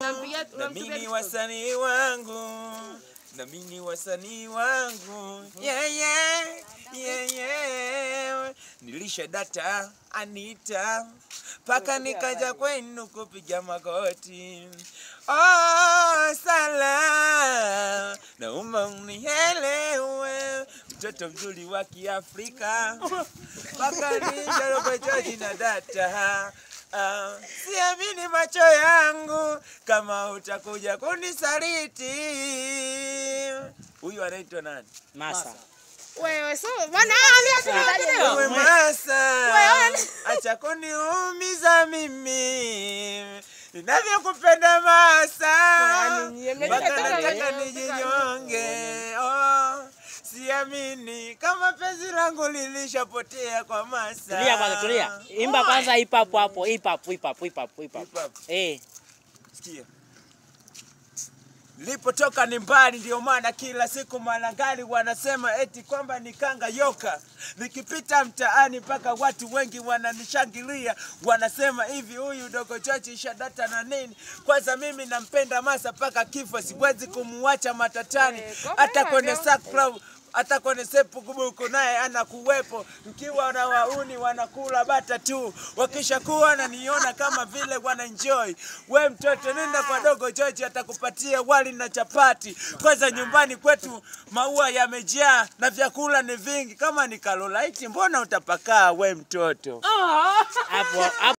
Namini wasanii wangu, namini wasanii wangu, yeah yeah, yeah yeah. Nilisha data Anita, paka nikaja kwenu kupiga magoti. Oh sala, naomba unielewe, mtoto mzuri wa Kiafrika, paka nisharogojaji na data. Siamini macho yangu kama utakuja kunisaliti. Huyu anaitwa nani? Masa. Wewe so bwana wewe Masa. Acha kuniumiza mimi. Ninavyokupenda Masa. Nataka nijinyonge. Oh, siamini kama penzi langu lilishapotea kwa Masa. Tulia kwanza, tulia. Imba kwanza hip hop hapo, hip hop. Sikia. Nilipotoka ni mbali, ndio maana kila siku Malangali wanasema eti kwamba ni kanga yoka. Nikipita mtaani mpaka watu wengi wananishangilia, wanasema hivi huyu Dogo Chochi shadata na nini. Kwanza mimi nampenda Masa paka kifo, siwezi kumuacha matatani. Hata kwenye saklau, hata kwenye sepu kubuku naye anakuwepo. Mkiwa na wauni wanakula bata tu, wakishakuwa na niona kama vile wana enjoy. We mtoto nenda kwa Dogo Chochi, atakupatia wali na chapati. Kwanza nyumbani kwetu maua yamejaa na vyakula ni vingi. Kama ni Carolite mbona utapakaa we mtoto? Hapo